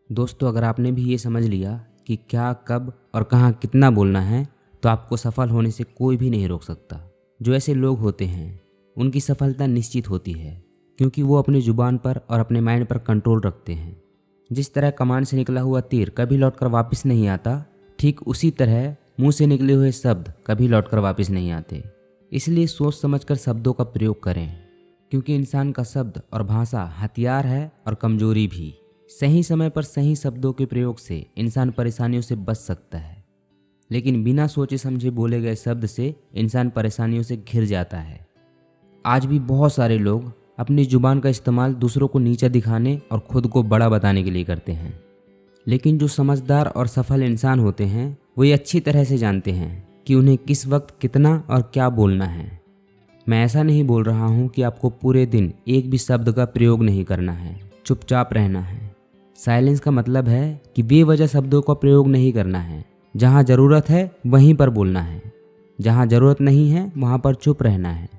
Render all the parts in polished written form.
दोस्तों, अगर आपने भी ये समझ लिया कि क्या, कब और कहाँ कितना बोलना है, तो आपको सफल होने से कोई भी नहीं रोक सकता। जो ऐसे लोग होते हैं उनकी सफलता निश्चित होती है, क्योंकि वो अपनी ज़ुबान पर और अपने माइंड पर कंट्रोल रखते हैं। जिस तरह कमान से निकला हुआ तीर कभी लौटकर वापस नहीं आता, ठीक उसी तरह मुंह से निकले हुए शब्द कभी लौटकर वापस नहीं आते। इसलिए सोच समझकर शब्दों का प्रयोग करें, क्योंकि इंसान का शब्द और भाषा हथियार है और कमजोरी भी। सही समय पर सही शब्दों के प्रयोग से इंसान परेशानियों से बच सकता है, लेकिन बिना सोचे समझे बोले गए शब्द से इंसान परेशानियों से घिर जाता है। आज भी बहुत सारे लोग अपनी जुबान का इस्तेमाल दूसरों को नीचा दिखाने और खुद को बड़ा बताने के लिए करते हैं, लेकिन जो समझदार और सफल इंसान होते हैं वो ये अच्छी तरह से जानते हैं कि उन्हें किस वक्त कितना और क्या बोलना है। मैं ऐसा नहीं बोल रहा हूँ कि आपको पूरे दिन एक भी शब्द का प्रयोग नहीं करना है, चुपचाप रहना है। साइलेंस का मतलब है कि बेवजह शब्दों का प्रयोग नहीं करना है। जहाँ ज़रूरत है वहीं पर बोलना है, जहाँ ज़रूरत नहीं है वहाँ पर चुप रहना है।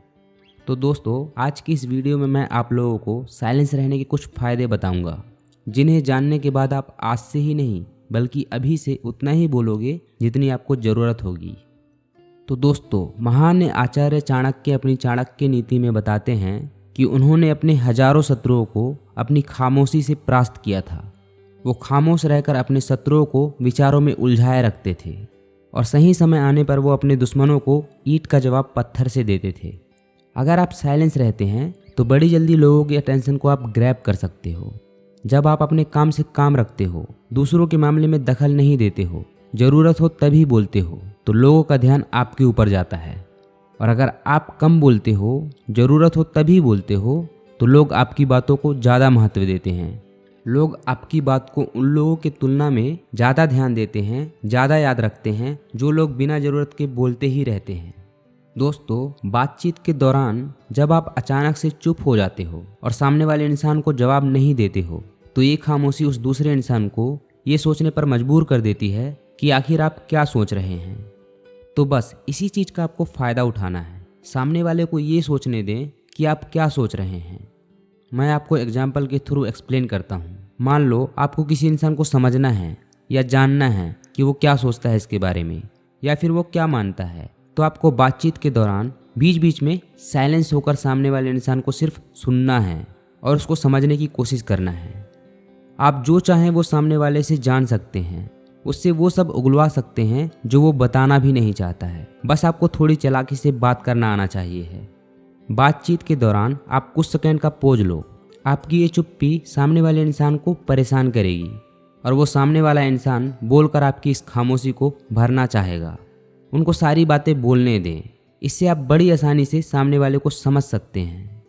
तो दोस्तों, आज की इस वीडियो में मैं आप लोगों को साइलेंस रहने के कुछ फ़ायदे बताऊंगा, जिन्हें जानने के बाद आप आज से ही नहीं बल्कि अभी से उतना ही बोलोगे जितनी आपको ज़रूरत होगी। तो दोस्तों, महान आचार्य चाणक्य अपनी चाणक्य नीति में बताते हैं कि उन्होंने अपने हजारों शत्रुओं को अपनी खामोशी से परास्त किया था। वो खामोश रहकर अपने शत्रुओं को विचारों में उलझाए रखते थे और सही समय आने पर वो अपने दुश्मनों को ईंट का जवाब पत्थर से देते थे। अगर आप साइलेंस रहते हैं तो बड़ी जल्दी लोगों की अटेंशन को आप ग्रैब कर सकते हो। जब आप अपने काम से काम रखते हो, दूसरों के मामले में दखल नहीं देते हो, ज़रूरत हो तभी बोलते हो, तो लोगों का ध्यान आपके ऊपर जाता है। और अगर आप कम बोलते हो, ज़रूरत हो तभी बोलते हो, तो लोग आपकी बातों को ज़्यादा महत्व देते हैं। लोग आपकी बात को उन लोगों की तुलना में ज़्यादा ध्यान देते हैं, ज़्यादा याद रखते हैं, जो लोग बिना ज़रूरत के बोलते ही रहते हैं। दोस्तों, बातचीत के दौरान जब आप अचानक से चुप हो जाते हो और सामने वाले इंसान को जवाब नहीं देते हो, तो ये खामोशी उस दूसरे इंसान को ये सोचने पर मजबूर कर देती है कि आखिर आप क्या सोच रहे हैं। तो बस इसी चीज़ का आपको फ़ायदा उठाना है। सामने वाले को ये सोचने दें कि आप क्या सोच रहे हैं। मैं आपको एग्जाम्पल के थ्रू एक्सप्लेन करता हूँ। मान लो आपको किसी इंसान को समझना है या जानना है कि वो क्या सोचता है इसके बारे में, या फिर वो क्या मानता है, तो आपको बातचीत के दौरान बीच बीच में साइलेंस होकर सामने वाले इंसान को सिर्फ सुनना है और उसको समझने की कोशिश करना है। आप जो चाहें वो सामने वाले से जान सकते हैं, उससे वो सब उगलवा सकते हैं जो वो बताना भी नहीं चाहता है। बस आपको थोड़ी चालाकी से बात करना आना चाहिए है। बातचीत के दौरान आप कुछ सेकंड का पोज लो। आपकी ये चुप्पी सामने वाले इंसान को परेशान करेगी और वो सामने वाला इंसान बोलकर आपकी इस खामोशी को भरना चाहेगा। उनको सारी बातें बोलने दें, इससे आप बड़ी आसानी से सामने वाले को समझ सकते हैं।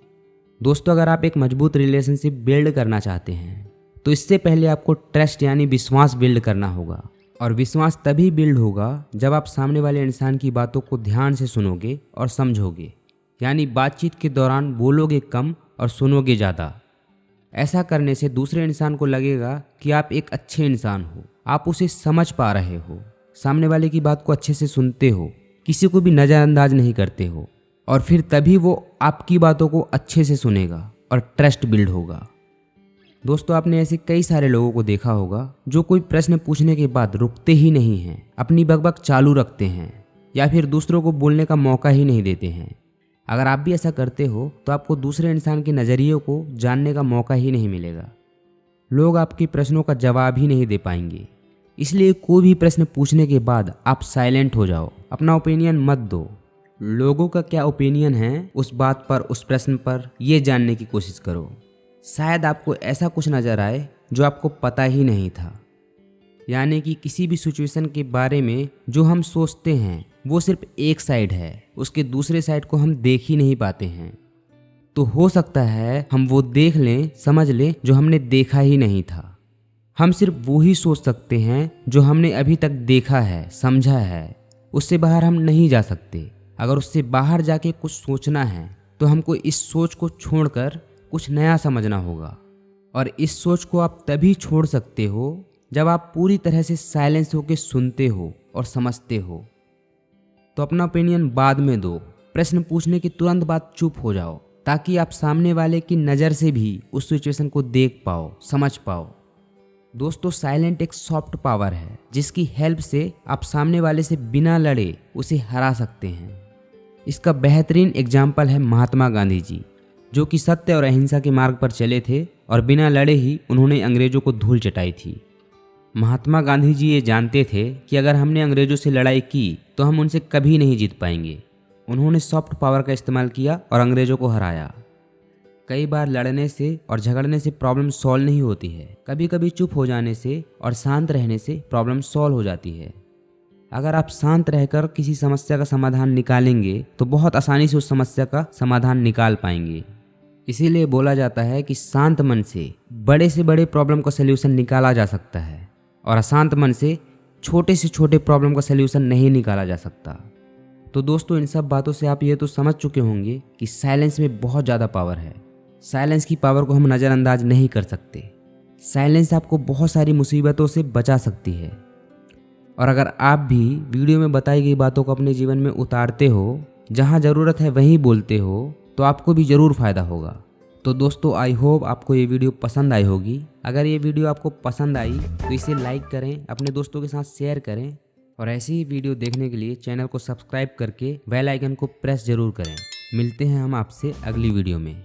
दोस्तों, अगर आप एक मजबूत रिलेशनशिप बिल्ड करना चाहते हैं तो इससे पहले आपको ट्रस्ट यानी विश्वास बिल्ड करना होगा। और विश्वास तभी बिल्ड होगा जब आप सामने वाले इंसान की बातों को ध्यान से सुनोगे और समझोगे, यानी बातचीत के दौरान बोलोगे कम और सुनोगे ज़्यादा। ऐसा करने से दूसरे इंसान को लगेगा कि आप एक अच्छे इंसान हो, आप उसे समझ पा रहे हो, सामने वाले की बात को अच्छे से सुनते हो, किसी को भी नज़रअंदाज नहीं करते हो, और फिर तभी वो आपकी बातों को अच्छे से सुनेगा और ट्रस्ट बिल्ड होगा। दोस्तों, आपने ऐसे कई सारे लोगों को देखा होगा जो कोई प्रश्न पूछने के बाद रुकते ही नहीं हैं, अपनी बकबक चालू रखते हैं या फिर दूसरों को बोलने का मौका ही नहीं देते हैं। अगर आप भी ऐसा करते हो तो आपको दूसरे इंसान के नज़रिए को जानने का मौका ही नहीं मिलेगा। लोग आपके प्रश्नों का जवाब ही नहीं दे पाएंगे। इसलिए कोई भी प्रश्न पूछने के बाद आप साइलेंट हो जाओ, अपना ओपिनियन मत दो। लोगों का क्या ओपिनियन है उस बात पर, उस प्रश्न पर, ये जानने की कोशिश करो। शायद आपको ऐसा कुछ नज़र आए जो आपको पता ही नहीं था। यानी कि किसी भी सिचुएशन के बारे में जो हम सोचते हैं वो सिर्फ एक साइड है, उसके दूसरे साइड को हम देख ही नहीं पाते हैं। तो हो सकता है हम वो देख लें, समझ लें जो हमने देखा ही नहीं था। हम सिर्फ वो ही सोच सकते हैं जो हमने अभी तक देखा है, समझा है। उससे बाहर हम नहीं जा सकते। अगर उससे बाहर जाके कुछ सोचना है तो हमको इस सोच को छोड़कर कुछ नया समझना होगा। और इस सोच को आप तभी छोड़ सकते हो जब आप पूरी तरह से साइलेंस होकर सुनते हो और समझते हो। तो अपना ओपिनियन बाद में दो, प्रश्न पूछने के तुरंत बाद चुप हो जाओ, ताकि आप सामने वाले की नज़र से भी उस सिचुएशन को देख पाओ, समझ पाओ। दोस्तों साइलेंट एक सॉफ्ट पावर है जिसकी हेल्प से आप सामने वाले से बिना लड़े उसे हरा सकते हैं। इसका बेहतरीन एग्जाम्पल है महात्मा गांधी जी, जो कि सत्य और अहिंसा के मार्ग पर चले थे और बिना लड़े ही उन्होंने अंग्रेजों को धूल चटाई थी। महात्मा गांधी जी ये जानते थे कि अगर हमने अंग्रेजों से लड़ाई की तो हम उनसे कभी नहीं जीत पाएंगे। उन्होंने सॉफ्ट पावर का इस्तेमाल किया और अंग्रेजों को हराया। कई बार लड़ने से और झगड़ने से प्रॉब्लम सॉल्व नहीं होती है, कभी कभी चुप हो जाने से और शांत रहने से प्रॉब्लम सॉल्व हो जाती है। अगर आप शांत रहकर किसी समस्या का समाधान निकालेंगे तो बहुत आसानी से उस समस्या का समाधान निकाल पाएंगे। इसीलिए बोला जाता है कि शांत मन से बड़े प्रॉब्लम का सल्यूशन निकाला जा सकता है और अशांत मन से छोटे प्रॉब्लम का सल्यूशन नहीं निकाला जा सकता। तो दोस्तों इन सब बातों से आप ये तो समझ चुके होंगे कि साइलेंस में बहुत ज़्यादा पावर है। साइलेंस की पावर को हम नज़रअंदाज नहीं कर सकते। साइलेंस आपको बहुत सारी मुसीबतों से बचा सकती है। और अगर आप भी वीडियो में बताई गई बातों को अपने जीवन में उतारते हो, जहाँ ज़रूरत है वहीं बोलते हो, तो आपको भी ज़रूर फ़ायदा होगा। तो दोस्तों आई होप आपको ये वीडियो पसंद आई होगी। अगर ये वीडियो आपको पसंद आई तो इसे लाइक करें, अपने दोस्तों के साथ शेयर करें और ऐसी ही वीडियो देखने के लिए चैनल को सब्सक्राइब करके बेल आइकन को प्रेस ज़रूर करें। मिलते हैं हम आपसे अगली वीडियो में।